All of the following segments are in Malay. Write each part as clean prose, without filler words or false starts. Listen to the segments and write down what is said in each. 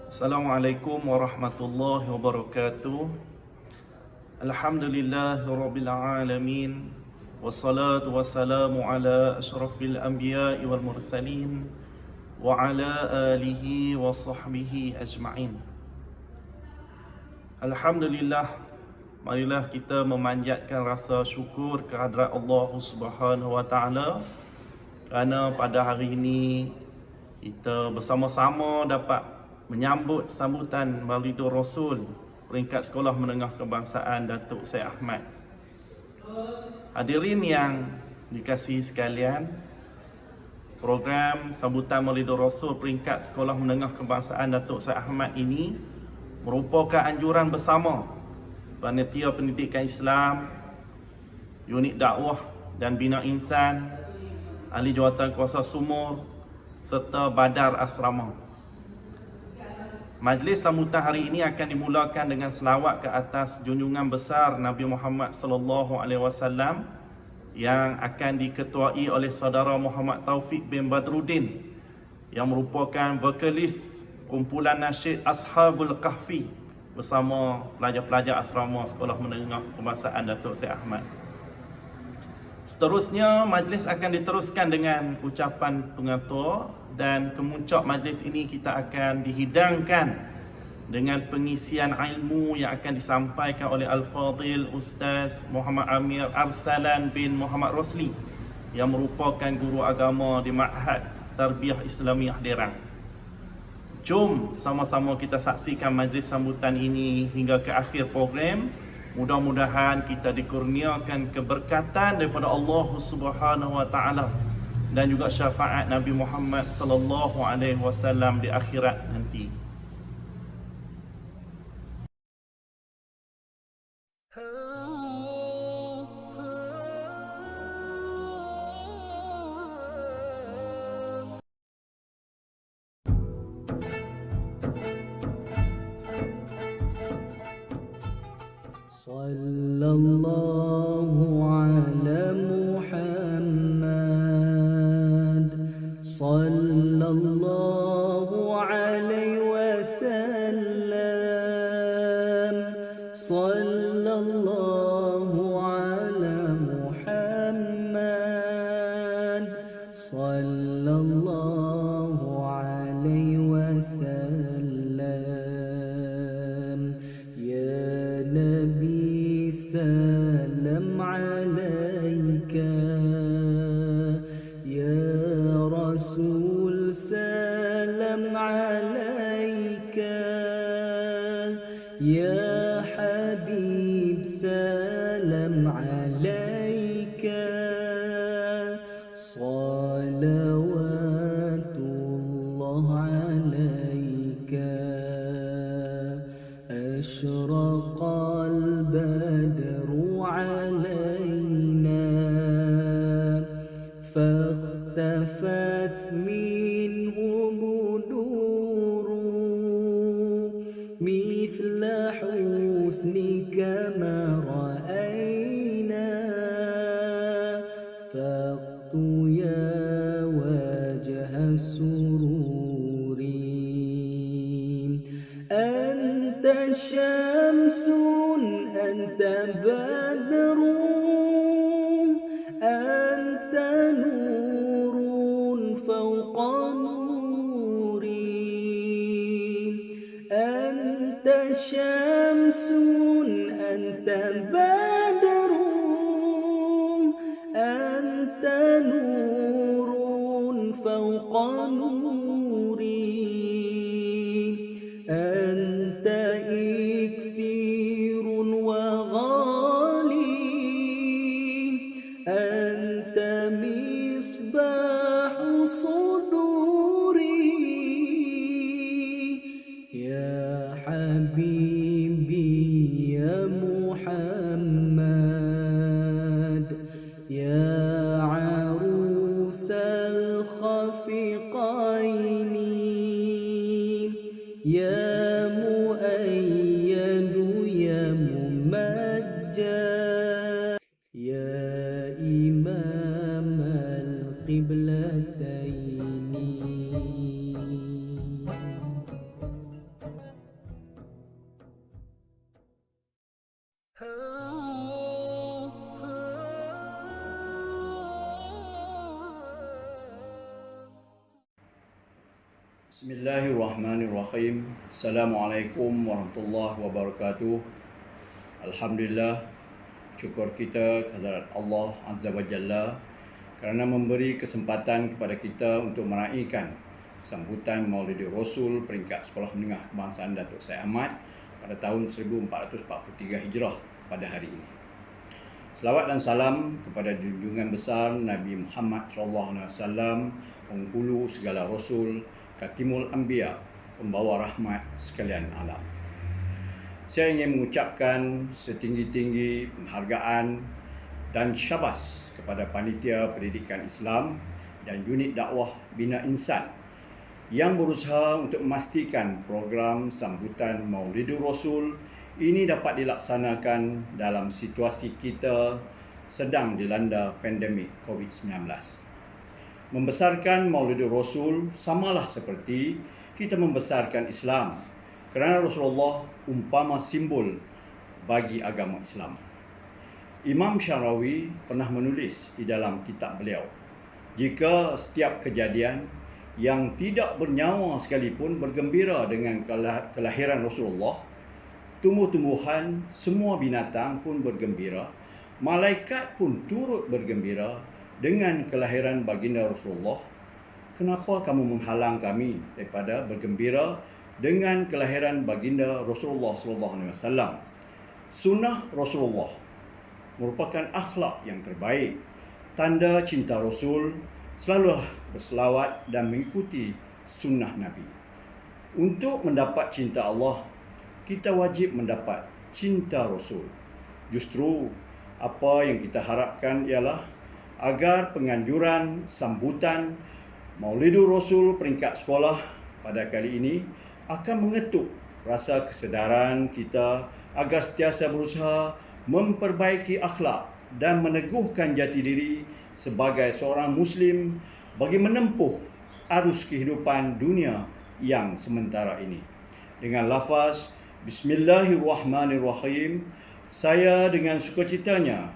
Assalamualaikum warahmatullahi wabarakatuh. Alhamdulillahirabbil alamin. Wassalatu wassalamu ala asyrafil anbiya'i wal mursalin wa ala alihi wa sahbihi ajma'in. Alhamdulillah, marilah kita memanjatkan rasa syukur kehadrat Allah Subhanahu wa taala kerana pada hari ini kita bersama-sama dapat menyambut sambutan Maulidur Rasul peringkat Sekolah Menengah Kebangsaan Datuk Syed Ahmad. Hadirin yang dikasihi sekalian, program sambutan Maulidur Rasul peringkat Sekolah Menengah Kebangsaan Datuk Syed Ahmad ini merupakan anjuran bersama Panitia Pendidikan Islam, Unit Dakwah dan Bina Insan, Ahli Jawatan Kuasa Sumur serta Badar Asrama. Majlis sambutan hari ini akan dimulakan dengan selawat ke atas junjungan besar Nabi Muhammad sallallahu alaihi wasallam yang akan diketuai oleh saudara Muhammad Taufik bin Badruddin yang merupakan vokalis kumpulan nasyid Ashabul Kahfi bersama pelajar-pelajar asrama Sekolah Menengah Kebangsaan Datuk Syed Ahmad. Seterusnya, majlis akan diteruskan dengan ucapan pengatur dan kemuncak majlis ini kita akan dihidangkan dengan pengisian ilmu yang akan disampaikan oleh Al-Fadhil Ustaz Muhammad Amir Arsalan bin Muhammad Rosli yang merupakan guru agama di Ma'had Tarbiyah Islamiyah Derang. Jom sama-sama kita saksikan majlis sambutan ini hingga ke akhir program. Mudah-mudahan kita dikurniakan keberkatan daripada Allah Subhanahu wa taala dan juga syafaat Nabi Muhammad sallallahu alaihi wasallam di akhirat nanti. Sallallahu ala Muhammad, sallallahu alaihi wasallam, sallallahu ala Muhammad, sallallahu alaihi wasallam. Ya Nabi salam alaika, ya Rasul salam alaika, ya Habib salam alaika, salawatullah alaika. أشرق البدر علينا فاختفت منه بدور مثل حسنك ما رأينا فقط يا وجه السرور أنت شمس أنت بدر أنت نور فوق نوري أنت شمس أنت بدر أنت نور فوق نوري أنت إكسير وغالي أنت مصباح صدوري يا حبيبي يا محمد يا عروس الخفقين يا مؤيد يا ممجد يا إمام Bismillahirrahmanirrahim. Assalamualaikum warahmatullahi wabarakatuh. Alhamdulillah, syukur kita kehadirat Allah Azza wa Jalla kerana memberi kesempatan kepada kita untuk meraihkan sambutan Maulidi Rasul peringkat Sekolah Menengah Kebangsaan Datuk Syed Ahmad pada tahun 1443 Hijrah pada hari ini. Selawat dan salam kepada junjungan besar Nabi Muhammad SAW, penghulu segala Rasul, Katimul Anbiya, pembawa rahmat sekalian alam. Saya ingin mengucapkan setinggi-tinggi penghargaan dan syabas kepada Panitia Pendidikan Islam dan Unit Dakwah Bina Insan yang berusaha untuk memastikan program sambutan Maulidur Rasul ini dapat dilaksanakan dalam situasi kita sedang dilanda pandemik COVID-19. Membesarkan Maulidur Rasul samalah seperti kita membesarkan Islam, kerana Rasulullah umpama simbol bagi agama Islam. Imam Syarawi pernah menulis di dalam kitab beliau, jika setiap kejadian yang tidak bernyawa sekalipun bergembira dengan kelahiran Rasulullah, tumbuh-tumbuhan, semua binatang pun bergembira, malaikat pun turut bergembira dengan kelahiran baginda Rasulullah. Kenapa kamu menghalang kami daripada bergembira dengan kelahiran baginda Rasulullah SAW? Sunnah Rasulullah merupakan akhlak yang terbaik. Tanda cinta Rasul selalulah berselawat dan mengikuti sunnah Nabi. Untuk mendapat cinta Allah, kita wajib mendapat cinta Rasul. Justru apa yang kita harapkan ialah agar penganjuran sambutan Maulidur Rasul peringkat sekolah pada kali ini akan mengetuk rasa kesedaran kita agar sentiasa berusaha memperbaiki akhlak dan meneguhkan jati diri sebagai seorang Muslim bagi menempuh arus kehidupan dunia yang sementara ini. Dengan lafaz Bismillahirrahmanirrahim, saya dengan sukacitanya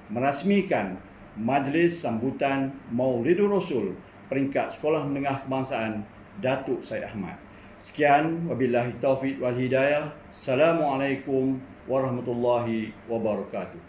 merasmikan majlis sambutan Maulidur Rasul peringkat Sekolah Menengah Kebangsaan Datuk Syed Ahmad. Sekian, wabillahi taufiq wal hidayah. Assalamualaikum warahmatullahi wabarakatuh.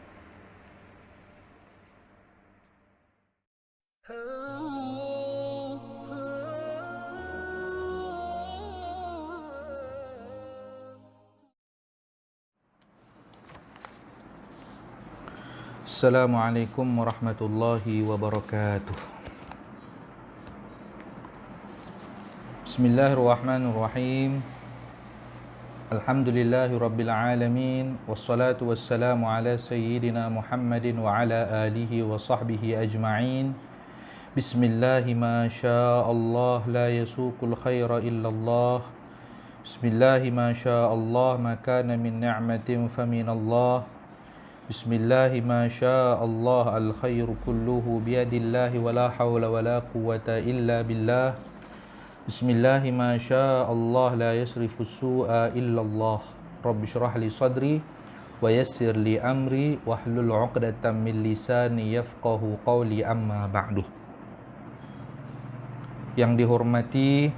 Assalamualaikum warahmatullahi wabarakatuh. Bismillahirrahmanirrahim. Alhamdulillahi rabbil alamin, wassalatu wassalamu ala sayyidina Muhammadin wa ala alihi wa sahbihi ajma'in. Bismillahi ma sya'allah la yasuqul khaira illallah. Bismillahi ma sya'allah ma kana min ni'matin faminallah. Bismillahi ma sya'allah al-khairu kulluhu biyadillahi wa la hawla wa la quwwata illa billah. Bismillahi ma sya'allah la yasrifu su'a illallah. Rabbi syrah li sadri wa yassir li amri wahlul 'uqdatam min lisani yafqahu qawli, amma ba'du. Yang dihormati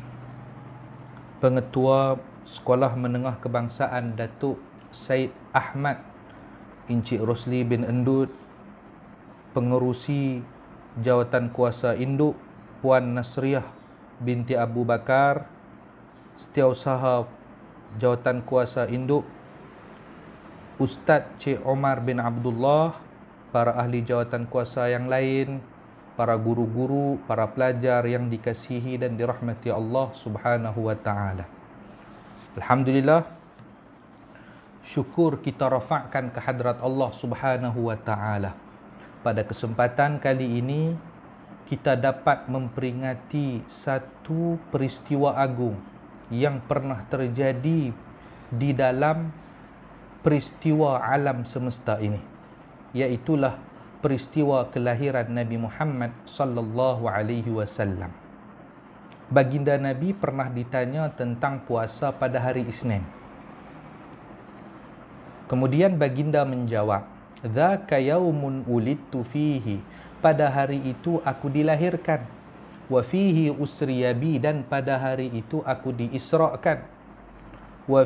Pengetua Sekolah Menengah Kebangsaan Datuk Syed Ahmad Encik Rosli bin Endut, Pengerusi Jawatan Kuasa Induk Puan Nasriah binti Abu Bakar, Setiausaha Jawatan Kuasa Induk Ustaz Cik Omar bin Abdullah, para ahli jawatan kuasa yang lain, para guru-guru, para pelajar yang dikasihi dan dirahmati Allah Subhanahu wa taala. Alhamdulillah, syukur kita rafa'kan ke hadrat Allah Subhanahu wa taala. Pada kesempatan kali ini kita dapat memperingati satu peristiwa agung yang pernah terjadi di dalam peristiwa alam semesta ini, iaitulah peristiwa kelahiran Nabi Muhammad sallallahu alaihi wasallam. Baginda Nabi pernah ditanya tentang puasa pada hari Isnin. Kemudian baginda menjawab, "Dzaka yaumun ulidtu fihi." Pada hari itu aku dilahirkan. wa fihi usriya bi, dan pada hari itu aku diisrakan, wa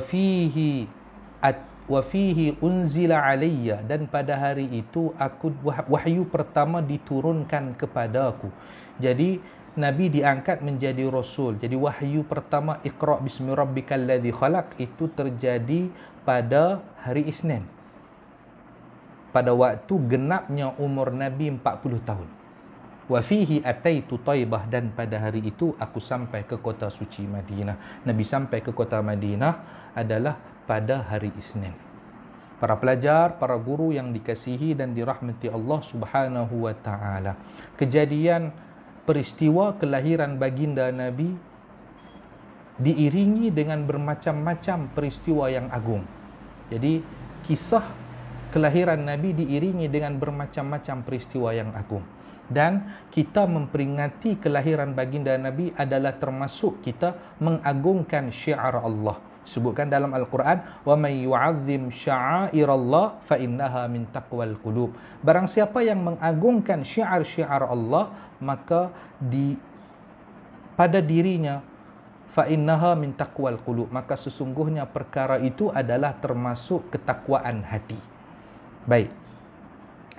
fihi unzila alayya, dan pada hari itu aku wahyu pertama diturunkan kepadaku. Jadi Nabi diangkat menjadi Rasul. Jadi wahyu pertama Iqra' bismi rabbikal ladzi khalaq itu terjadi pada hari Isnin, pada waktu genapnya umur Nabi 40 tahun. Wa fihi ataitu Taibah, dan pada hari itu aku sampai ke kota suci Madinah. Nabi sampai ke kota Madinah adalah pada hari Isnin. Para pelajar, para guru yang dikasihi dan dirahmati Allah Subhanahu wa taala, kejadian peristiwa kelahiran baginda Nabi diiringi dengan bermacam-macam peristiwa yang agung. Jadi kisah kelahiran Nabi diiringi dengan bermacam-macam peristiwa yang agung. Dan kita memperingati kelahiran baginda Nabi adalah termasuk kita mengagungkan syiar Allah. Sebutkan dalam Al-Quran, wa may yu'azzim sya'airallah fa innaha min taqwal qulub. Barang siapa yang mengagungkan syiar-syiar Allah, maka pada dirinya fa innaha min taqwal qulub, maka sesungguhnya perkara itu adalah termasuk ketakwaan hati. Baik.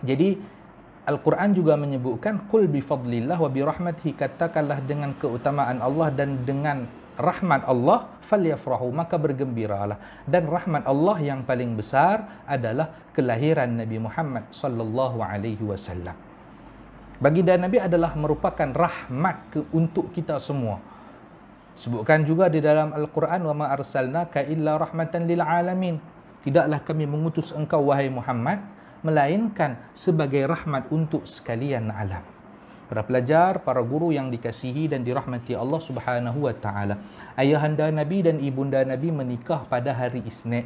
Jadi Al-Quran juga menyebutkan qul bi fadlillah wa bi rahmatihi, katakanlah dengan keutamaan Allah dan dengan rahmat Allah, falyafrahu, maka bergembiralah. Dan rahmat Allah yang paling besar adalah kelahiran Nabi Muhammad sallallahu alaihi wasallam. Baginda Nabi adalah merupakan rahmat untuk kita semua. Sebutkan juga di dalam Al-Quran, wa ma arsalnaka illa rahmatan lil alamin. Tidaklah kami mengutus engkau wahai Muhammad melainkan sebagai rahmat untuk sekalian alam. Para pelajar, para guru yang dikasihi dan dirahmati Allah Subhanahu wa taala, ayahanda Nabi dan ibunda Nabi menikah pada hari Isnin,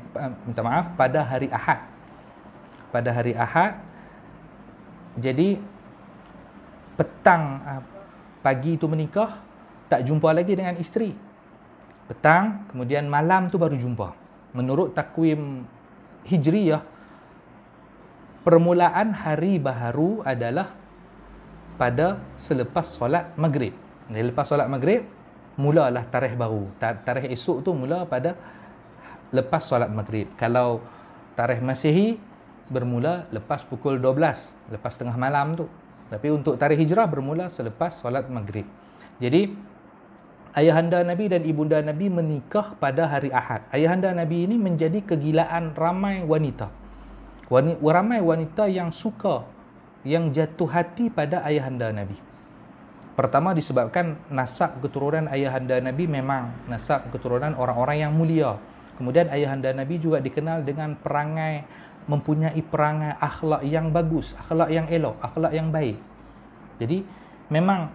pada hari Ahad. Pada hari Ahad. Jadi petang pagi itu menikah, tak jumpa lagi dengan isteri. Petang, kemudian malam tu baru jumpa. Menurut takwim Hijriyah, permulaan hari baharu adalah pada selepas solat maghrib. Jadi lepas solat maghrib, mulalah tarikh baru. Tarikh esok tu mula pada lepas solat maghrib. Kalau tarikh Masihi bermula lepas pukul 12, lepas tengah malam tu. Tapi untuk tarikh hijrah bermula selepas solat maghrib. Jadi ayahanda Nabi dan ibunda Nabi menikah pada hari Ahad. Ayahanda Nabi ini menjadi kegilaan ramai wanita. Ramai wanita yang suka, yang jatuh hati pada ayahanda Nabi. Pertama disebabkan nasab keturunan ayahanda Nabi memang nasab keturunan orang-orang yang mulia. Kemudian ayahanda Nabi juga dikenal dengan perangai, mempunyai perangai akhlak yang bagus, akhlak yang elok, akhlak yang baik. Jadi memang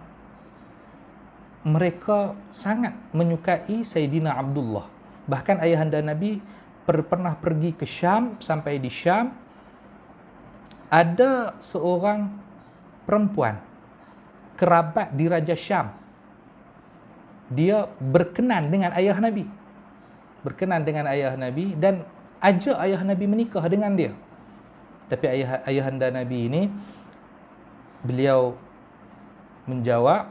mereka sangat menyukai Sayyidina Abdullah. Bahkan ayahanda Nabi pernah pergi ke Syam. Sampai di Syam ada seorang perempuan kerabat di Raja Syam. Dia berkenan dengan ayah Nabi. Berkenan dengan ayah Nabi dan ajak ayah Nabi menikah dengan dia. Tapi ayahanda Nabi ini, beliau menjawab,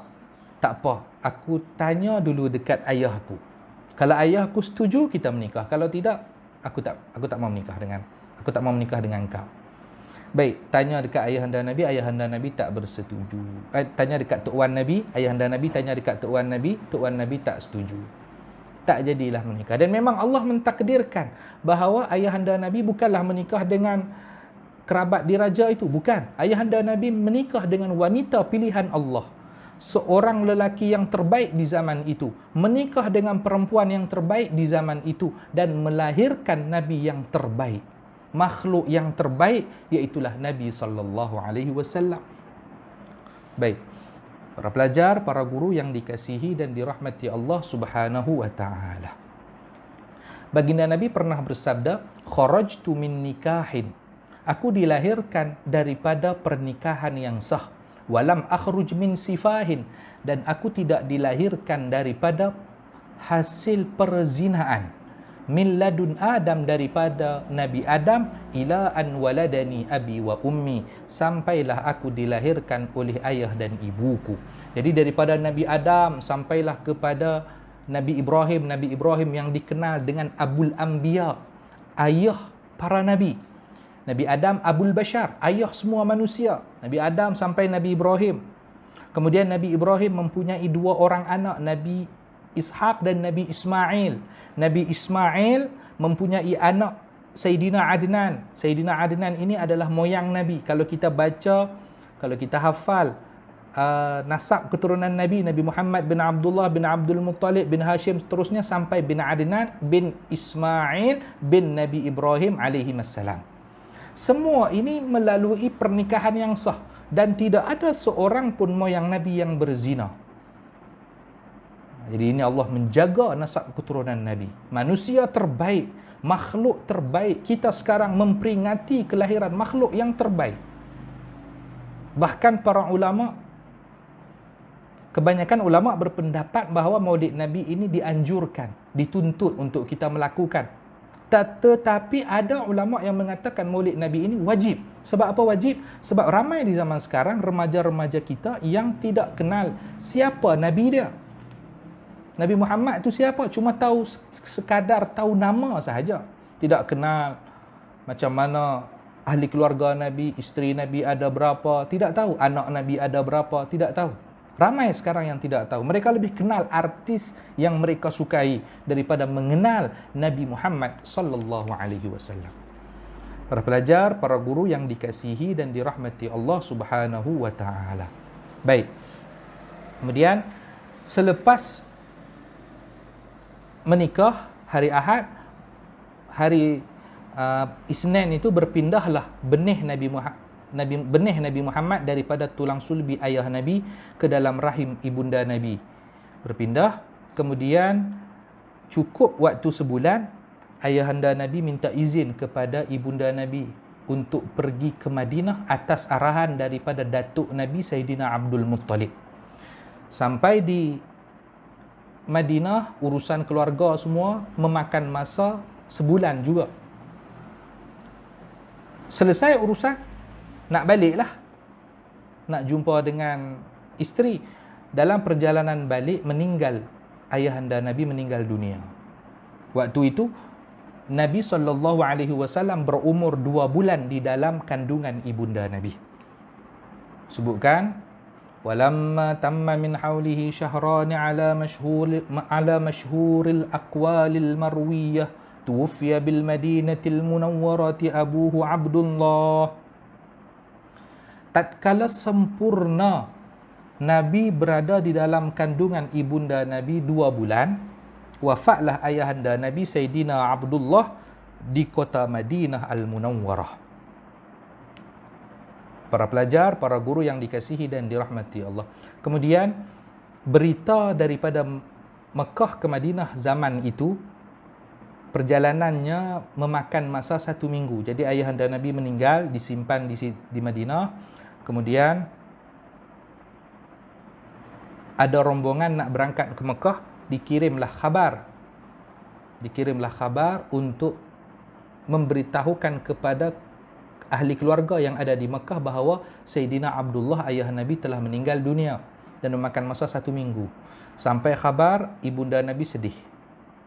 tak apa, aku tanya dulu dekat ayahku. Kalau ayahku setuju, kita menikah. Kalau tidak, aku tak mau menikah dengan kau. Baik, tanya dekat ayahanda Nabi tak bersetuju. Tanya dekat Tok Wan Nabi, ayahanda Nabi tanya dekat Tok Wan Nabi tak setuju. Tak jadilah menikah. Dan memang Allah mentakdirkan bahawa ayahanda Nabi bukanlah menikah dengan kerabat diraja itu, bukan. Ayahanda Nabi menikah dengan wanita pilihan Allah. Seorang lelaki yang terbaik di zaman itu menikah dengan perempuan yang terbaik di zaman itu dan melahirkan Nabi yang terbaik. Makhluk yang terbaik, iaitulah Nabi sallallahu alaihi wasallam. Baik. Para pelajar, para guru yang dikasihi dan dirahmati Allah Subhanahu wa taala. Baginda Nabi pernah bersabda, "Kharajtu min nikahin." Aku dilahirkan daripada pernikahan yang sah. Walam akhruj min sifahin, dan aku tidak dilahirkan daripada hasil perzinaan. min ladun Adam, daripada Nabi Adam, ila an waladani abi wa ummi, sampailah aku dilahirkan oleh ayah dan ibuku. Jadi daripada Nabi Adam sampailah kepada Nabi Ibrahim yang dikenal dengan Abul Anbiya, ayah para nabi. Nabi Adam Abul Bashar, ayah semua manusia. Nabi Adam sampai Nabi Ibrahim. Kemudian Nabi Ibrahim mempunyai 2 orang anak, Nabi Ishaq dan Nabi Ismail. Nabi Ismail mempunyai anak Sayyidina Adnan. Sayyidina Adnan ini adalah moyang Nabi. Kalau kita baca, kalau kita hafal nasab keturunan Nabi Muhammad bin Abdullah bin Abdul Muttalib bin Hashim, seterusnya sampai bin Adnan bin Ismail bin Nabi Ibrahim alaihi wassalam. Semua ini melalui pernikahan yang sah, dan tidak ada seorang pun moyang Nabi yang berzina. Jadi ini Allah menjaga nasab keturunan Nabi. Manusia terbaik, makhluk terbaik. Kita sekarang memperingati kelahiran makhluk yang terbaik. Bahkan para ulama, kebanyakan ulama berpendapat bahawa Maulid Nabi ini dianjurkan, dituntut untuk kita melakukan. Tetapi ada ulama yang mengatakan Maulid Nabi ini wajib. Sebab apa wajib? Sebab ramai di zaman sekarang remaja-remaja kita yang tidak kenal siapa Nabi dia. Nabi Muhammad itu siapa? Cuma tahu sekadar tahu nama sahaja. Tidak kenal macam mana ahli keluarga Nabi, isteri Nabi ada berapa, tidak tahu. Anak Nabi ada berapa, tidak tahu. Ramai sekarang yang tidak tahu. Mereka lebih kenal artis yang mereka sukai daripada mengenal Nabi Muhammad sallallahu alaihi wasallam. Para pelajar, para guru yang dikasihi dan dirahmati Allah Subhanahu wa taala. Baik. Kemudian selepas menikah hari Ahad, hari Isnin itu berpindahlah benih Nabi Muhammad daripada tulang sulbi ayah Nabi ke dalam rahim ibunda Nabi. Berpindah, kemudian cukup waktu sebulan, ayahanda Nabi minta izin kepada ibunda Nabi untuk pergi ke Madinah atas arahan daripada datuk Nabi Sayyidina Abdul Muttalib. Sampai di Madinah, urusan keluarga semua memakan masa sebulan juga. Selesai urusan, nak baliklah, nak jumpa dengan isteri. Dalam perjalanan balik, ayahanda Nabi meninggal dunia. Waktu itu Nabi SAW berumur 2 bulan di dalam kandungan ibunda Nabi. Sebutkan, walamma tamma min hawlihi syahrani ala mashhuril aqwalil marwiyah tuwfiya bil madinatil munawwarati abuhu Abdullah. Tatkala sempurna Nabi berada di dalam kandungan ibunda Nabi 2 bulan, wafatlah ayahanda Nabi Sayyidina Abdullah di kota Madinah Al-Munawwarah. Para pelajar, para guru yang dikasihi dan dirahmati Allah. Kemudian berita daripada Mekah ke Madinah zaman itu, perjalanannya memakan masa 1 minggu. Jadi ayahanda Nabi meninggal, disimpan di Madinah. Kemudian ada rombongan nak berangkat ke Mekah, dikirimlah khabar untuk memberitahukan kepada ahli keluarga yang ada di Mekah bahawa Sayyidina Abdullah ayah Nabi telah meninggal dunia dan memakan masa 1 minggu. Sampai khabar, ibunda Nabi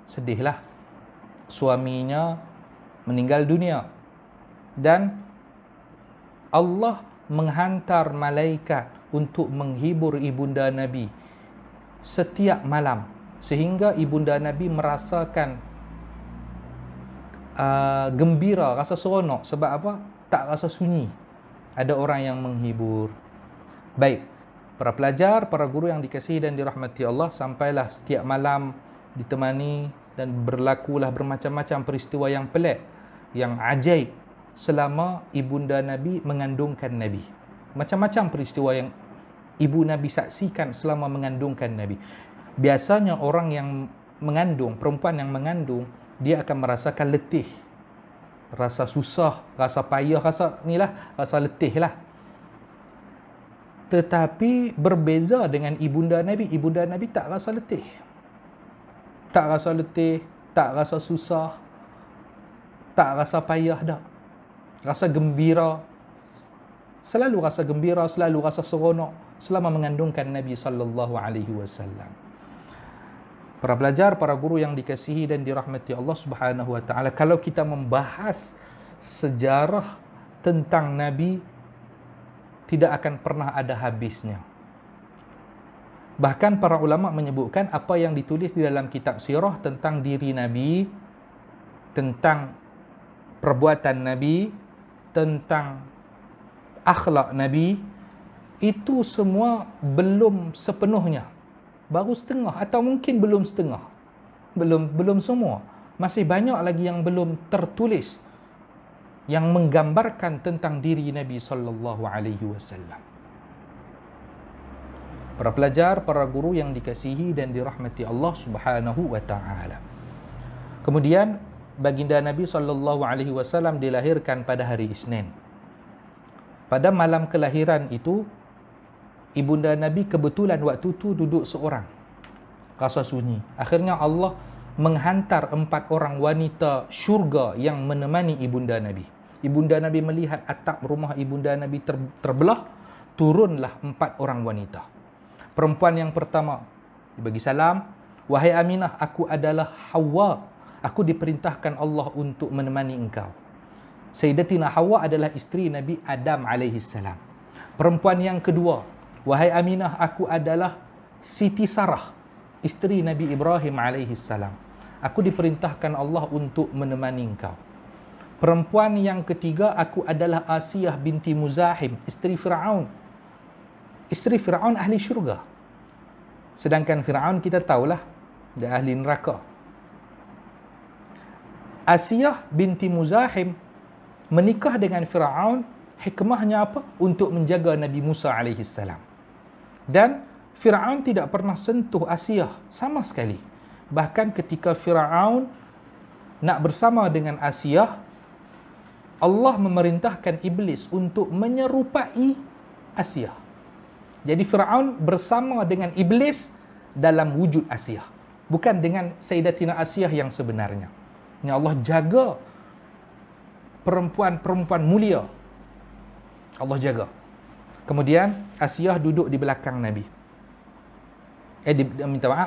sedihlah, suaminya meninggal dunia, dan Allah menghantar malaikat untuk menghibur ibunda Nabi setiap malam, sehingga ibunda Nabi merasakan gembira, rasa seronok. Sebab apa? Tak rasa sunyi, ada orang yang menghibur. Baik, para pelajar, para guru yang dikasihi dan dirahmati Allah, sampailah setiap malam ditemani dan berlakulah bermacam-macam peristiwa yang pelik, yang ajaib selama ibunda Nabi mengandungkan Nabi. Macam-macam peristiwa yang ibu Nabi saksikan selama mengandungkan Nabi. Biasanya orang yang mengandung, perempuan yang mengandung, dia akan merasakan letih, rasa susah, rasa payah, rasa letih lah. Tetapi berbeza dengan ibunda Nabi tak rasa letih. Tak rasa letih, tak rasa susah, tak rasa payah dah. Rasa gembira. Selalu rasa gembira, selalu rasa seronok selama mengandungkan Nabi sallallahu alaihi wasallam. Para pelajar, para guru yang dikasihi dan dirahmati Allah Subhanahu wa taala, kalau kita membahas sejarah tentang Nabi tidak akan pernah ada habisnya. Bahkan para ulama menyebutkan apa yang ditulis di dalam kitab sirah tentang diri Nabi, tentang perbuatan Nabi, tentang akhlak Nabi, itu semua belum sepenuhnya. Baru setengah atau mungkin belum setengah. Belum semua. Masih banyak lagi yang belum tertulis yang menggambarkan tentang diri Nabi sallallahu alaihi wasallam. Para pelajar, para guru yang dikasihi dan dirahmati Allah Subhanahu wa taala. Kemudian baginda Nabi sallallahu alaihi wasallam dilahirkan pada hari Isnin. Pada malam kelahiran itu, ibunda Nabi kebetulan waktu itu duduk seorang, rasa sunyi. Akhirnya Allah menghantar 4 orang wanita syurga yang menemani ibunda Nabi. Ibunda Nabi melihat atap rumah ibunda Nabi terbelah, turunlah 4 orang wanita. Perempuan yang pertama bagi salam, "Wahai Aminah, aku adalah Hawa. Aku diperintahkan Allah untuk menemani engkau." Sayyidatina Hawa adalah isteri Nabi Adam alaihi salam. Perempuan yang kedua, "Wahai Aminah, aku adalah Siti Sarah, isteri Nabi Ibrahim alaihi salam. Aku diperintahkan Allah untuk menemani engkau." Perempuan yang ketiga, "Aku adalah Asiyah binti Muzahim, isteri Fir'aun." Isteri Fir'aun ahli syurga. Sedangkan Fir'aun kita tahulah dia ahli neraka. Asiyah binti Muzahim menikah dengan Fir'aun, hikmahnya apa? Untuk menjaga Nabi Musa alaihi salam. Dan Fir'aun tidak pernah sentuh Asiyah sama sekali. Bahkan ketika Fir'aun nak bersama dengan Asiyah, Allah memerintahkan iblis untuk menyerupai Asiyah. Jadi Fir'aun bersama dengan iblis dalam wujud Asiyah, bukan dengan Sayyidatina Asiyah yang sebenarnya. Ini Allah jaga perempuan-perempuan mulia. Allah jaga. Kemudian Asiyah duduk di belakang Nabi.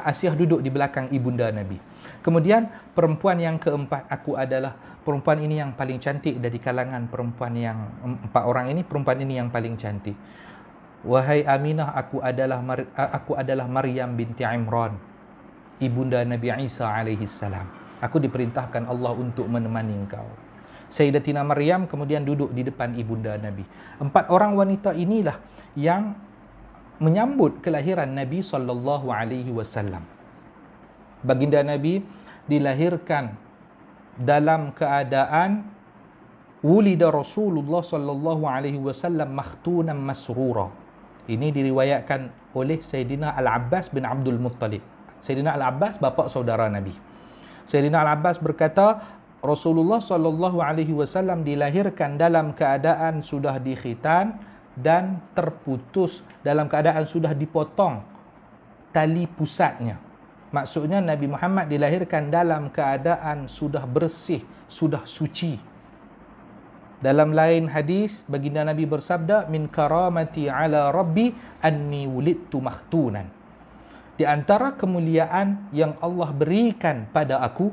Asiyah duduk di belakang ibunda Nabi. Kemudian perempuan yang keempat, "Aku adalah," perempuan ini yang paling cantik dari kalangan perempuan yang 4 orang ini, perempuan ini yang paling cantik. "Wahai Aminah, aku adalah Maryam binti Imran, ibunda Nabi Isa alaihi salam. Aku diperintahkan Allah untuk menemani engkau." Sayyidatina Maryam kemudian duduk di depan ibunda Nabi. 4 orang wanita inilah yang menyambut kelahiran Nabi sallallahu alaihi wasallam. Baginda Nabi dilahirkan dalam keadaan wulida Rasulullah sallallahu alaihi wasallam makhtunan masrura. Ini diriwayatkan oleh Sayyidina Al-Abbas bin Abdul Muttalib. Sayyidina Al-Abbas bapa saudara Nabi. Sayyidina Al-Abbas berkata, Rasulullah sallallahu alaihi wasallam dilahirkan dalam keadaan sudah dikhitan dan terputus, dalam keadaan sudah dipotong tali pusatnya. Maksudnya Nabi Muhammad dilahirkan dalam keadaan sudah bersih, sudah suci. Dalam lain hadis, baginda Nabi bersabda, "Min karamati ala rabbi anni wulidtu makhtunan." Di antara kemuliaan yang Allah berikan pada aku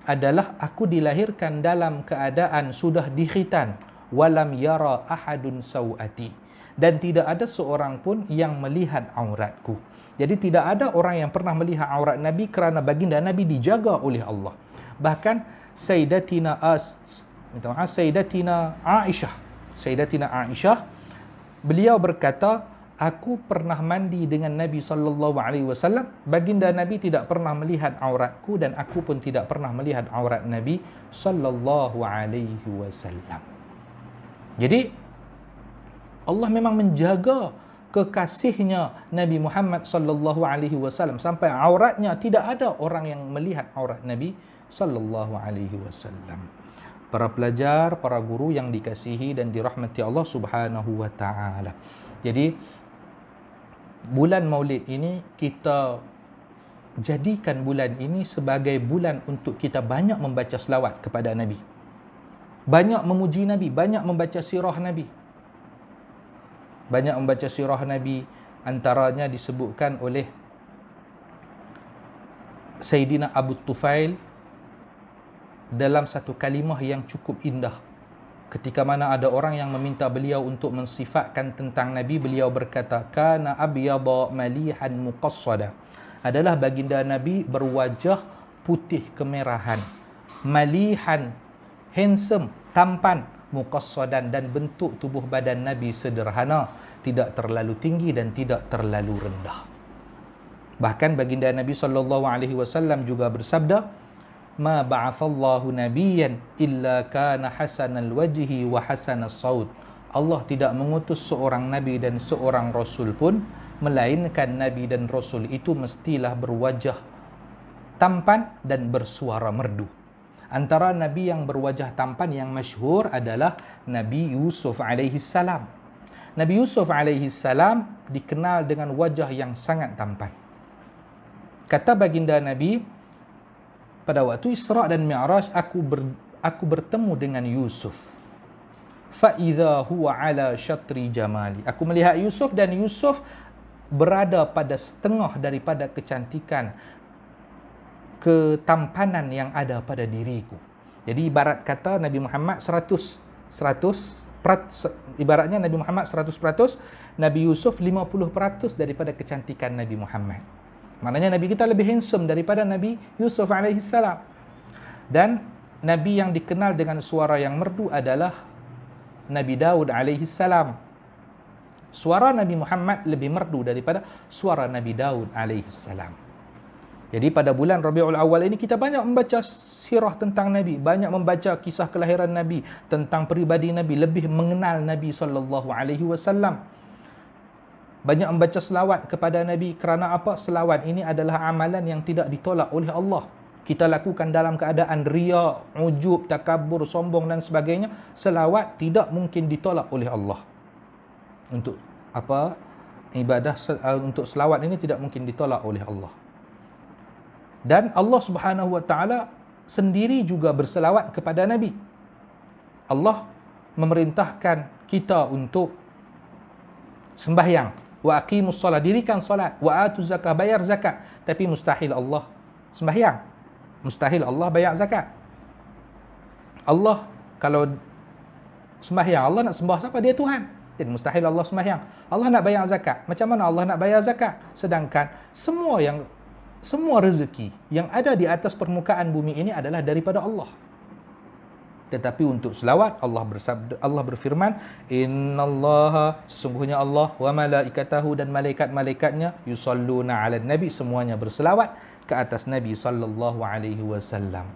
adalah aku dilahirkan dalam keadaan sudah dikhitan, walam yara ahadun sawati, dan tidak ada seorang pun yang melihat auratku. Jadi tidak ada orang yang pernah melihat aurat Nabi kerana baginda Nabi dijaga oleh Allah. Bahkan Sayyidatina Aisyah, beliau berkata, "Aku pernah mandi dengan Nabi sallallahu alaihi wasallam. Baginda Nabi tidak pernah melihat auratku dan aku pun tidak pernah melihat aurat Nabi sallallahu alaihi wasallam." Jadi Allah memang menjaga kekasihnya Nabi Muhammad sallallahu alaihi wasallam sampai auratnya tidak ada orang yang melihat aurat Nabi sallallahu alaihi wasallam. Para pelajar, para guru yang dikasihi dan dirahmati Allah Subhanahu wa taala. Jadi bulan Maulid ini kita jadikan bulan ini sebagai bulan untuk kita banyak membaca selawat kepada Nabi, banyak memuji Nabi, banyak membaca sirah Nabi. Banyak membaca sirah Nabi, antaranya disebutkan oleh Sayyidina Abu Tufail dalam satu kalimah yang cukup indah. Ketika mana ada orang yang meminta beliau untuk mensifatkan tentang Nabi, beliau berkata, kana abyada malihan muqassada. Adalah baginda Nabi berwajah putih kemerahan, malihan, handsome, tampan, muqassadan, dan bentuk tubuh badan Nabi sederhana, tidak terlalu tinggi dan tidak terlalu rendah. Bahkan baginda Nabi SAW juga bersabda, ma ba'athallahu nabiyyan illa kana hasanal wajhi wa hasanas saut. Allah tidak mengutus seorang nabi dan seorang rasul pun melainkan nabi dan rasul itu mestilah berwajah tampan dan bersuara merdu. Antara nabi yang berwajah tampan yang masyhur adalah Nabi Yusuf alaihi salam. Nabi Yusuf alaihi salam dikenal dengan wajah yang sangat tampan. Kata baginda Nabi, pada waktu Isra' dan Mi'raj aku bertemu dengan Yusuf. Fa idza huwa ala syatri jamali. Aku melihat Yusuf dan Yusuf berada pada setengah daripada kecantikan, ketampanan yang ada pada diriku. Jadi ibarat kata Nabi Muhammad 100%, ibaratnya Nabi Muhammad 100%, Nabi Yusuf 50% daripada kecantikan Nabi Muhammad. Maknanya Nabi kita lebih handsome daripada Nabi Yusuf AS. Dan Nabi yang dikenal dengan suara yang merdu adalah Nabi Daud AS. Suara Nabi Muhammad lebih merdu daripada suara Nabi Daud AS. Jadi pada bulan Rabiul Awal ini kita banyak membaca sirah tentang Nabi, banyak membaca kisah kelahiran Nabi, tentang peribadi Nabi, lebih mengenal Nabi SAW. Banyak membaca selawat kepada Nabi. Kerana apa? Selawat ini adalah amalan yang tidak ditolak oleh Allah. Kita lakukan dalam keadaan riya, ujub, takabur, sombong dan sebagainya. Selawat tidak mungkin ditolak oleh Allah. Untuk apa? Ibadah untuk selawat ini tidak mungkin ditolak oleh Allah. Dan Allah Subhanahu wa taala sendiri juga berselawat kepada Nabi. Allah memerintahkan kita untuk sembahyang, wa aqimus solat, dirikan solat, wa atu zakah, bayar zakat. Tapi mustahil Allah sembahyang, mustahil Allah bayar zakat. Allah kalau sembahyang, Allah nak sembah siapa? Dia Tuhan. Jadi mustahil Allah sembahyang. Allah nak bayar zakat, macam mana Allah nak bayar zakat? Sedangkan semua rezeki yang ada di atas permukaan bumi ini adalah daripada Allah. Tetapi untuk selawat, Allah berfirman, innallaha, sesungguhnya Allah, wa malaikatahu, dan malaikat-malaikatnya, yusalluna 'alan nabi, semuanya berselawat ke atas Nabi sallallahu alaihi wasallam.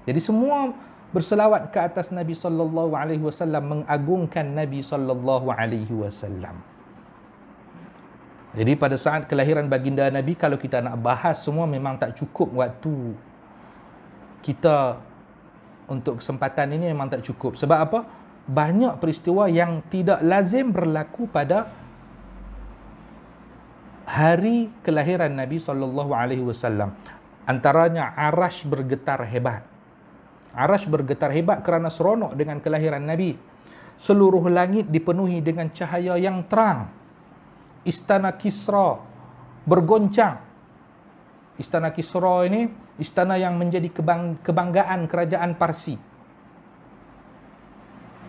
Jadi semua berselawat ke atas Nabi sallallahu alaihi wasallam, mengagungkan Nabi sallallahu alaihi wasallam. Jadi pada saat kelahiran baginda Nabi, kalau kita nak bahas semua memang tak cukup waktu kita. Untuk kesempatan ini memang tak cukup. Sebab apa? Banyak peristiwa yang tidak lazim berlaku pada hari kelahiran Nabi SAW. Antaranya Arash bergetar hebat. Arash bergetar hebat kerana seronok dengan kelahiran Nabi. Seluruh langit dipenuhi dengan cahaya yang terang. Istana Kisra bergoncang. Istana Kisra ini istana yang menjadi kebanggaan kerajaan Parsi.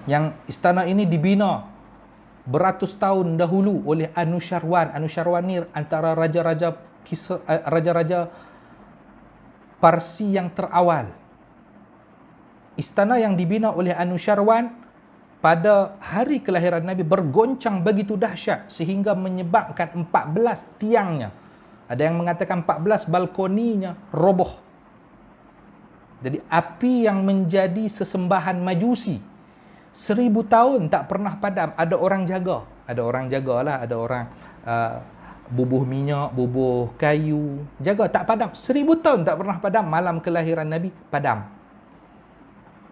Yang istana ini dibina beratus tahun dahulu oleh Anushirwan. Anushirwan ni antara raja-raja Parsi yang terawal. Istana yang dibina oleh Anushirwan pada hari kelahiran Nabi bergoncang begitu dahsyat sehingga menyebabkan 14 tiangnya, ada yang mengatakan 14 balkoninya roboh. Jadi api yang menjadi sesembahan Majusi 1000 tahun tak pernah padam. Ada orang jaga. Ada orang jagalah, ada orang bubuh minyak, bubuh kayu, jaga tak padam. 1000 tahun tak pernah padam. Malam kelahiran Nabi padam.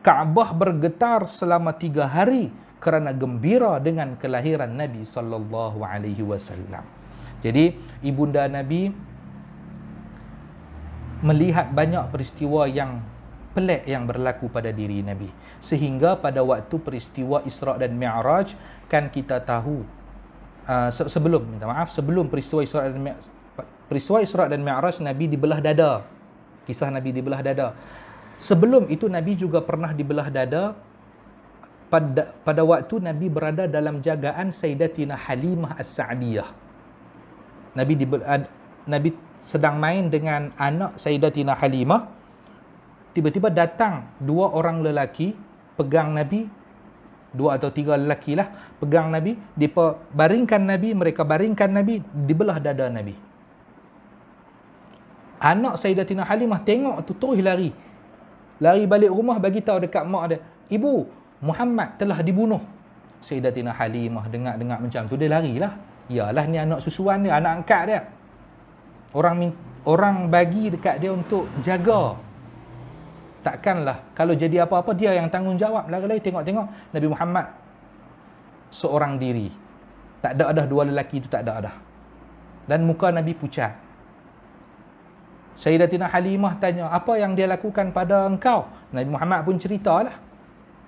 Kaabah bergetar selama 3 hari kerana gembira dengan kelahiran Nabi sallallahu alaihi wasallam. Jadi ibunda Nabi melihat banyak peristiwa yang pelik yang berlaku pada diri Nabi. Sehingga pada waktu peristiwa Isra' dan Mi'raj, kan kita tahu sebelum peristiwa Isra' dan Mi'raj, Nabi dibelah dada. Kisah Nabi dibelah dada. Sebelum itu Nabi juga pernah dibelah dada pada waktu Nabi berada dalam jagaan Sayyidatina Halimah As-Sa'diyah. Nabi sedang main dengan anak Sayyidatina Halimah. Tiba-tiba datang dua orang lelaki pegang Nabi, dua atau tiga lelaki lah, pegang Nabi, mereka baringkan Nabi, dibelah dada Nabi. Anak Sayyidatina Halimah tengok tu terus lari balik rumah, bagi tahu dekat mak dia, ibu, Muhammad telah dibunuh. Sayyidatina Halimah dengar macam tu, dia larilah. Yalah, ni anak susuan dia, anak angkat dia. Orang bagi dekat dia untuk jaga. Takkanlah kalau jadi apa-apa dia yang tanggungjawab. Lari-lari tengok Nabi Muhammad seorang diri. Tak ada dah dua lelaki tu, tak ada dah. Dan muka Nabi pucat. Sayyidatina Halimah tanya, apa yang dia lakukan pada engkau? Nabi Muhammad pun ceritalah.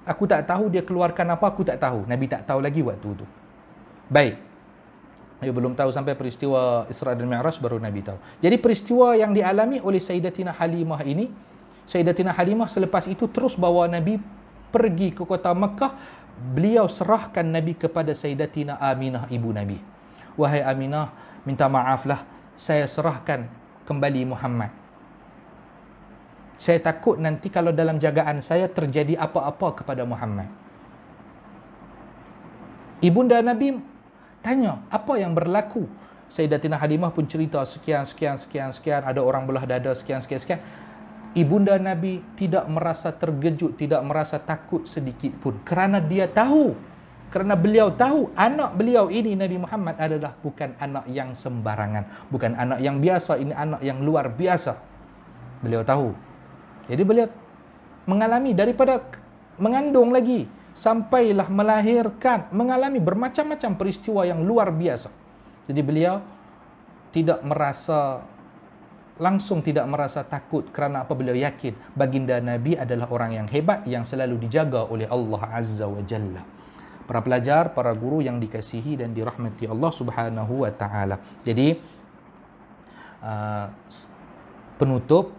Aku tak tahu dia keluarkan apa, aku tak tahu. Nabi tak tahu lagi waktu tu. Baik. Dia belum tahu sampai peristiwa Isra' dan Mi'raj baru Nabi tahu. Jadi peristiwa yang dialami oleh Sayyidatina Halimah ini, Sayyidatina Halimah selepas itu terus bawa Nabi pergi ke kota Mekah. Beliau serahkan Nabi kepada Sayyidatina Aminah, ibu Nabi. Wahai Aminah, minta maaflah, saya serahkan kembali Muhammad. Saya takut nanti kalau dalam jagaan saya terjadi apa-apa kepada Muhammad. Ibunda Nabi tanya, apa yang berlaku? Sayyidatina Halimah pun cerita sekian. Ada orang belah dada sekian. Ibunda Nabi tidak merasa terkejut, tidak merasa takut sedikit pun. Kerana beliau tahu anak beliau ini, Nabi Muhammad, adalah bukan anak yang sembarangan. Bukan anak yang biasa, ini anak yang luar biasa. Beliau tahu. Jadi beliau mengalami daripada mengandung lagi, sampailah melahirkan, mengalami bermacam-macam peristiwa yang luar biasa. Jadi beliau tidak merasa takut kerana apa, beliau yakin baginda Nabi adalah orang yang hebat, yang selalu dijaga oleh Allah Azza wa Jalla. Para pelajar, para guru yang dikasihi dan dirahmati Allah Subhanahu wa Ta'ala. Jadi penutup,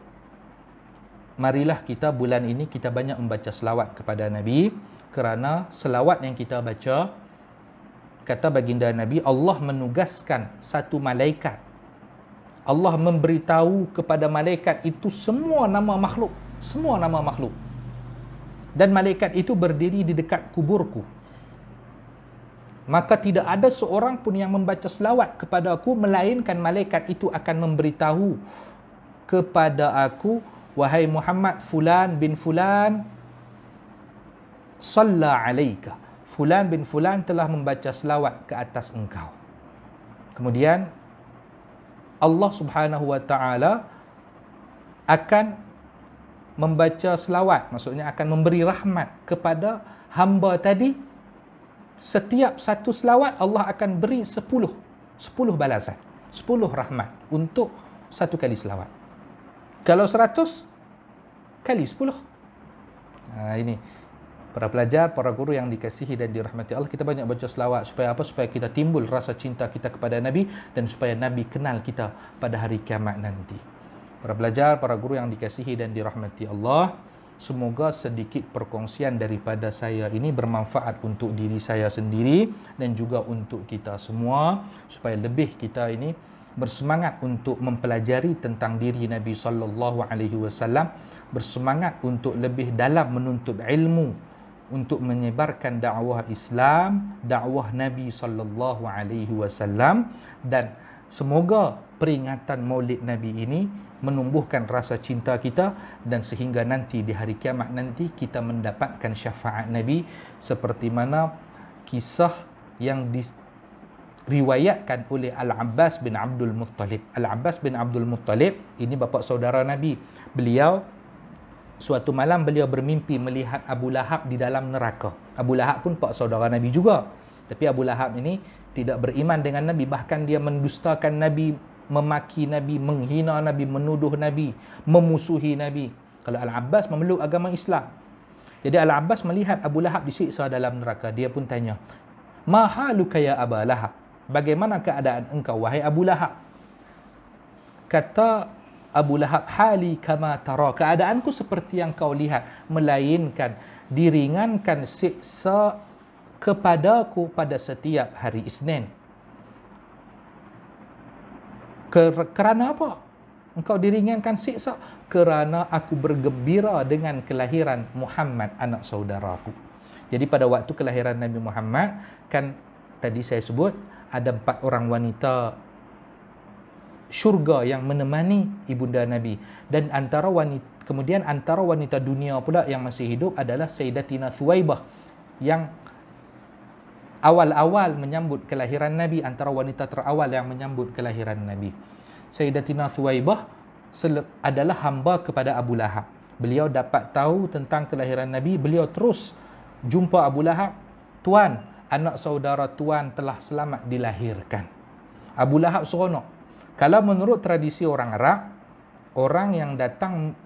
marilah kita bulan ini kita banyak membaca selawat kepada Nabi, kerana selawat yang kita baca, kata baginda Nabi, Allah menugaskan satu malaikat. Allah memberitahu kepada malaikat itu semua nama makhluk. Dan malaikat itu berdiri di dekat kuburku. Maka tidak ada seorang pun yang membaca selawat kepada aku, melainkan malaikat itu akan memberitahu kepada aku, wahai Muhammad, fulan bin fulan salla alaika. Fulan bin fulan telah membaca selawat ke atas engkau. Kemudian Allah Subhanahu wa Ta'ala akan membaca selawat, maksudnya akan memberi rahmat kepada hamba tadi. Setiap satu selawat Allah akan beri 10 balasan, 10 rahmat untuk satu kali selawat. Kalau 100 kali 10. Ini para pelajar, para guru yang dikasihi dan dirahmati Allah, kita banyak baca selawat. Supaya apa? Supaya kita timbul rasa cinta kita kepada Nabi, dan supaya Nabi kenal kita pada hari kiamat nanti. Para pelajar, para guru yang dikasihi dan dirahmati Allah, semoga sedikit perkongsian daripada saya ini bermanfaat untuk diri saya sendiri dan juga untuk kita semua, supaya lebih kita ini bersemangat untuk mempelajari tentang diri Nabi sallallahu alaihi wasallam, bersemangat untuk lebih dalam menuntut ilmu, untuk menyebarkan dakwah Islam, dakwah Nabi sallallahu alaihi wasallam, dan semoga peringatan Maulid Nabi ini menumbuhkan rasa cinta kita, dan sehingga nanti di hari kiamat nanti kita mendapatkan syafaat Nabi seperti mana kisah yang diriwayatkan oleh Al-Abbas bin Abdul Muttalib. Al-Abbas bin Abdul Muttalib ini bapa saudara Nabi. Beliau suatu malam beliau bermimpi melihat Abu Lahab di dalam neraka. Abu Lahab pun pak saudara Nabi juga. Tapi Abu Lahab ini tidak beriman dengan Nabi, bahkan dia mendustakan Nabi memaki Nabi, menghina Nabi, menuduh Nabi, memusuhi Nabi. Kalau Al-Abbas memeluk agama Islam. Jadi Al-Abbas melihat Abu Lahab disiksa dalam neraka. Dia pun tanya, "Ma haluka ya Aba Lahab?" Bagaimana keadaan engkau wahai Abu Lahab? Kata Abu Lahab, "Hali kama tara." Keadaanku seperti yang kau lihat, melainkan diringankan siksa kepadaku pada setiap hari Isnin. Kerana apa engkau diringankan siksa? Kerana aku bergembira dengan kelahiran Muhammad, anak saudaraku. Jadi pada waktu kelahiran Nabi Muhammad, kan tadi saya sebut ada 4 orang wanita syurga yang menemani ibunda Nabi, dan kemudian antara wanita dunia pula yang masih hidup adalah Sayyidatina Thuwaibah yang awal-awal menyambut kelahiran Nabi, antara wanita terawal yang menyambut kelahiran Nabi. Sayyidatina Thuwaibah adalah hamba kepada Abu Lahab. Beliau dapat tahu tentang kelahiran Nabi, beliau terus jumpa Abu Lahab, "Tuan, anak saudara tuan telah selamat dilahirkan." Abu Lahab seronok. Kalau menurut tradisi orang Arab, orang yang datang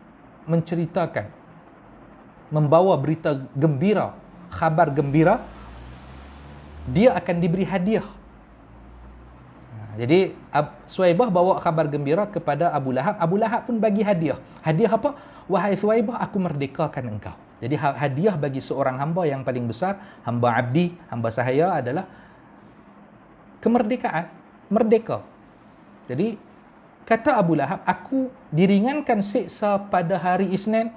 menceritakan, membawa berita gembira, khabar gembira, dia akan diberi hadiah. Jadi Thuwaibah bawa khabar gembira kepada Abu Lahab. Abu Lahab pun bagi hadiah. Hadiah apa? "Wahai Thuwaibah, aku merdekakan engkau." Jadi hadiah bagi seorang hamba yang paling besar, hamba abdi, hamba sahaya, adalah kemerdekaan, merdeka. Jadi kata Abu Lahab, aku diringankan siksa pada hari Isnin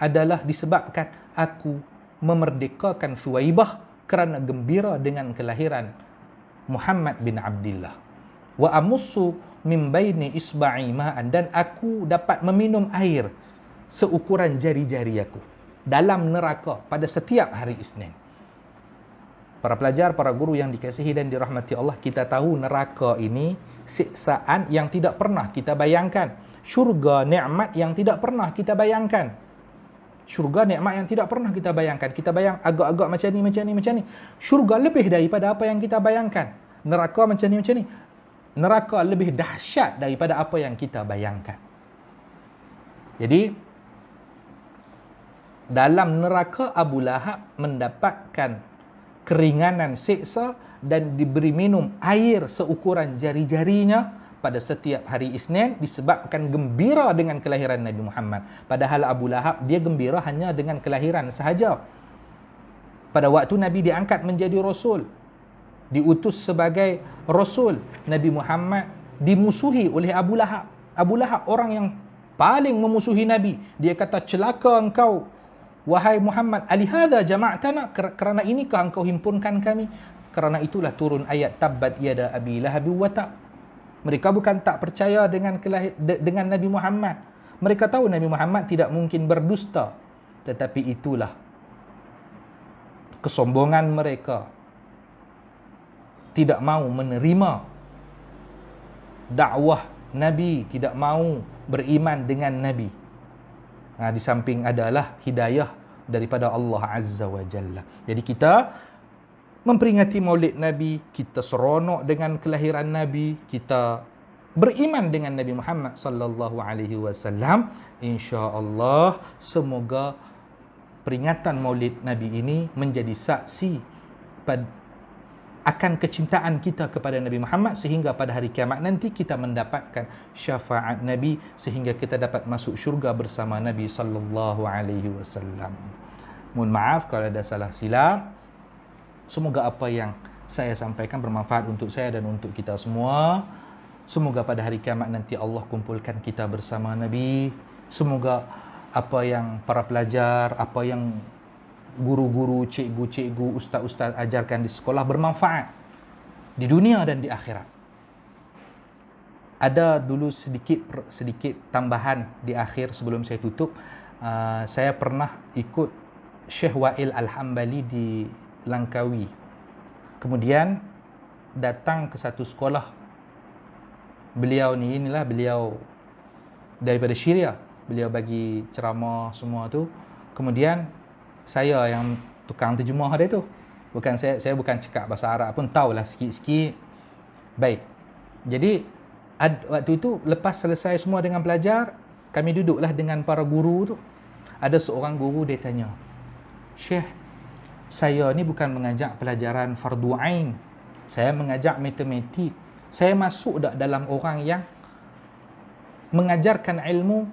adalah disebabkan aku memerdekakan Thuwaibah kerana gembira dengan kelahiran Muhammad bin Abdullah. Wa amussu min baini isba'i ma'an, dan aku dapat meminum air seukuran jari-jari aku dalam neraka pada setiap hari Isnin. Para pelajar, para guru yang dikasihi dan dirahmati Allah, kita tahu neraka ini siksaan yang tidak pernah kita bayangkan. Syurga nikmat yang tidak pernah kita bayangkan. Syurga nikmat yang tidak pernah kita bayangkan. Kita bayang agak-agak macam ni. Syurga lebih daripada apa yang kita bayangkan. Neraka macam ni. Neraka lebih dahsyat daripada apa yang kita bayangkan. Jadi dalam neraka Abu Lahab mendapatkan keringanan siksa dan diberi minum air seukuran jari-jarinya pada setiap hari Isnin disebabkan gembira dengan kelahiran Nabi Muhammad. Padahal Abu Lahab dia gembira hanya dengan kelahiran sahaja. Pada waktu Nabi diangkat menjadi Rasul, diutus sebagai Rasul, Nabi Muhammad dimusuhi oleh Abu Lahab. Abu Lahab orang yang paling memusuhi Nabi. Dia kata, "Celaka engkau, wahai Muhammad, alihadza jama'tana, kerana inikah engkau himpunkan kami?" Kerana itulah turun ayat tabbat yada abi lahab wa tab. Mereka bukan tak percaya dengan Nabi Muhammad. Mereka tahu Nabi Muhammad tidak mungkin berdusta. Tetapi itulah kesombongan mereka. Tidak mahu menerima dakwah Nabi, tidak mahu beriman dengan Nabi. Di samping adalah hidayah daripada Allah Azza wa Jalla. Jadi kita memperingati Maulid Nabi, kita seronok dengan kelahiran Nabi, kita beriman dengan Nabi Muhammad sallallahu alaihi wasallam. Insya-Allah semoga peringatan Maulid Nabi ini menjadi saksi akan kecintaan kita kepada Nabi Muhammad, sehingga pada hari kiamat nanti kita mendapatkan syafaat Nabi sehingga kita dapat masuk syurga bersama Nabi sallallahu alaihi wasallam. Mohon maaf kalau ada salah silap. Semoga apa yang saya sampaikan bermanfaat untuk saya dan untuk kita semua. Semoga pada hari kiamat nanti Allah kumpulkan kita bersama Nabi. Semoga apa yang para pelajar, apa yang guru-guru, cikgu-cikgu, ustaz-ustaz ajarkan di sekolah bermanfaat di dunia dan di akhirat. Ada dulu sedikit tambahan di akhir sebelum saya tutup. Saya pernah ikut Syekh Wa'il Al-Hambali di Langkawi. Kemudian datang ke satu sekolah. Beliau daripada Syria. Beliau bagi ceramah semua tu. Kemudian saya yang tukang terjemah dia tu. Saya bukan cakap bahasa Arab pun tahulah sikit-sikit. Baik. Jadi Waktu itu lepas selesai semua dengan belajar, kami duduklah dengan para guru tu. Ada seorang guru dia tanya, "Syekh, saya ni bukan mengajak pelajaran fardu ain. Saya mengajak matematik. Saya masuk tak dalam orang yang mengajarkan ilmu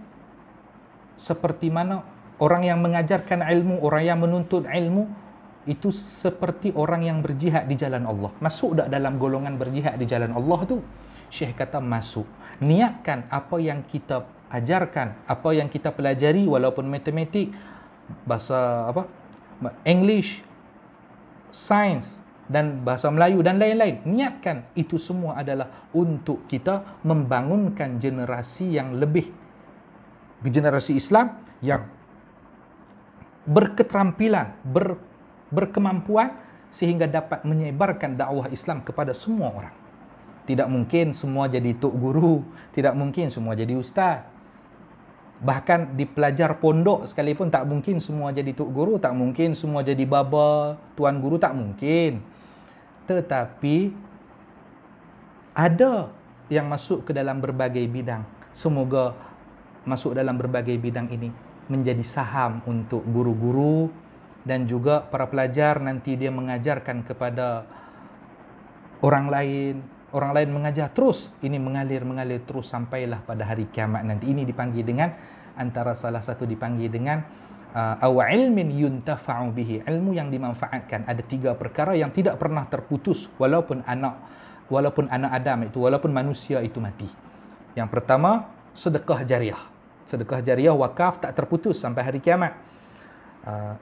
seperti mana orang yang mengajarkan ilmu, orang yang menuntut ilmu itu seperti orang yang berjihad di jalan Allah. Masuk tak dalam golongan berjihad di jalan Allah tu?" Syekh kata masuk. Niatkan apa yang kita ajarkan, apa yang kita pelajari, walaupun matematik, bahasa English, sains dan bahasa Melayu dan lain-lain. Niatkan itu semua adalah untuk kita membangunkan generasi yang lebih, generasi Islam yang berketerampilan, berkemampuan sehingga dapat menyebarkan dakwah Islam kepada semua orang. Tidak mungkin semua jadi tok guru, tidak mungkin semua jadi ustaz. Bahkan di pelajar pondok sekalipun tak mungkin semua jadi tok guru, tak mungkin semua jadi baba, tuan guru, tak mungkin. Tetapi ada yang masuk ke dalam berbagai bidang. Semoga masuk dalam berbagai bidang ini menjadi saham untuk guru-guru dan juga para pelajar. Nanti dia mengajarkan kepada orang lain mengajar terus, ini mengalir terus sampailah pada hari kiamat nanti. Ini dipanggil dengan, antara salah satu dipanggil dengan aw ilmin yuntafa'u bihi, ilmu yang dimanfaatkan. Ada 3 perkara yang tidak pernah terputus walaupun anak Adam itu, walaupun manusia itu mati. Yang pertama, sedekah jariah. Sedekah jariah wakaf tak terputus sampai hari kiamat.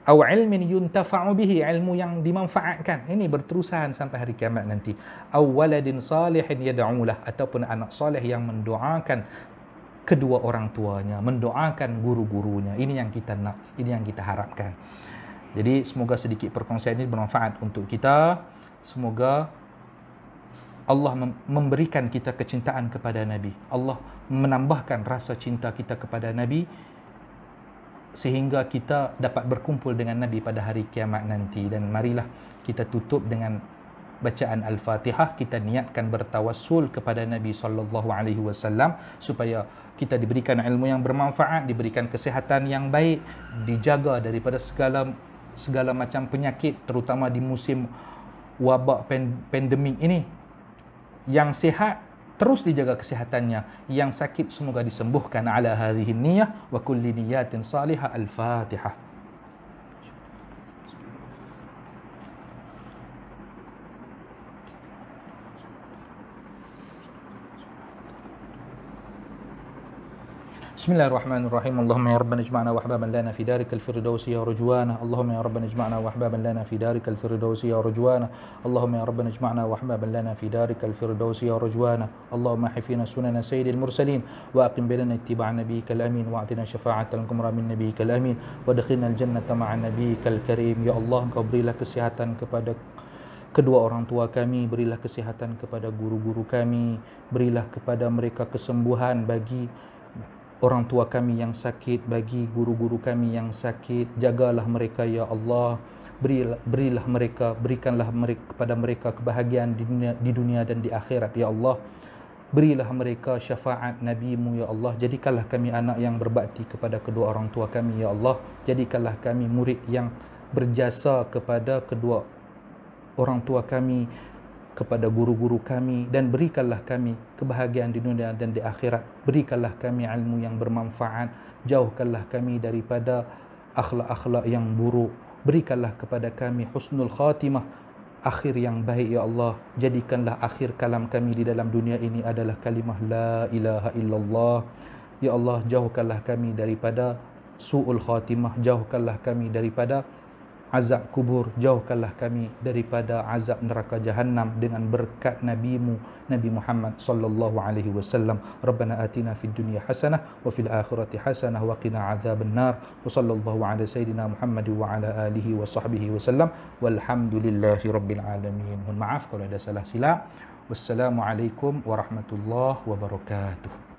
Aw ilmin yuntafa'u bihi, ilmu yang dimanfaatkan. Ini berterusan sampai hari kiamat nanti. Aw waladin salihin yad'ulah, ataupun anak soleh yang mendoakan kedua orang tuanya, mendoakan guru-gurunya. Ini yang kita nak, ini yang kita harapkan. Jadi semoga sedikit perkongsian ini bermanfaat untuk kita. Semoga Allah memberikan kita kecintaan kepada Nabi. Allah menambahkan rasa cinta kita kepada Nabi sehingga kita dapat berkumpul dengan Nabi pada hari kiamat nanti. Dan marilah kita tutup dengan bacaan Al-Fatihah. Kita niatkan bertawassul kepada Nabi SAW supaya kita diberikan ilmu yang bermanfaat, diberikan kesihatan yang baik, dijaga daripada segala macam penyakit, terutama di musim wabak pandemik ini. Yang sihat terus dijaga kesihatannya, yang sakit semoga disembuhkan. Ala hadhihi niyyah wa kulli niyatin salihah. Al-Fatihah. Bismillahirrahmanirrahim. Allahumma ya rabbana ijma'na wa ahbaban lana fi darikal firdausi ya rujwana. Allahumma ya rabbana ijma'na wa ahbaban lana fi darikal firdausi ya rujwana. Allahumma ya rabbana ijma'na wa ahbaban lana fi darikal firdausi ya rujwana. Allahumma hifina sunana sayyidil mursalin wa aqim bainana ittiba' nabiyyikal amin wa atina syafa'atal kubra min nabiyyikal amin wa adkhilna al-jannata ma'a nabiyyikal karim. Ya Allah, Engkau berilah kesihatan kepada kedua orang tua kami, berilah kesihatan kepada guru-guru kami, berilah kepada mereka kesembuhan bagi orang tua kami yang sakit, bagi guru-guru kami yang sakit. Jagalah mereka ya Allah. Berikanlah mereka kepada mereka kebahagiaan di dunia dan di akhirat ya Allah. Berilah mereka syafaat Nabi-Mu ya Allah. Jadikanlah kami anak yang berbakti kepada kedua orang tua kami ya Allah. Jadikanlah kami murid yang berjasa kepada kedua orang tua kami, kepada guru-guru kami, dan berikanlah kami kebahagiaan di dunia dan di akhirat. Berikanlah kami ilmu yang bermanfaat, jauhkanlah kami daripada akhlak-akhlak yang buruk. Berikanlah kepada kami husnul khatimah, akhir yang baik ya Allah. Jadikanlah akhir kalam kami di dalam dunia ini adalah kalimah la ilaha illallah. Ya Allah, jauhkanlah kami daripada su'ul khatimah, jauhkanlah kami daripada azab kubur, jauhkanlah kami daripada azab neraka jahannam dengan berkat Nabi-Mu Nabi Muhammad sallallahu alaihi wasallam. Rabbana atina fid dunya hasanah wa fil akhirati hasanah wa qina adzaban nar. Wa sallallahu ala sayidina Muhammad wa ala alihi wa sahbihi wasallam. Walhamdulillahi rabbil alamin. Mohon maaf kalau ada salah silap. Wassalamualaikum warahmatullahi wabarakatuh.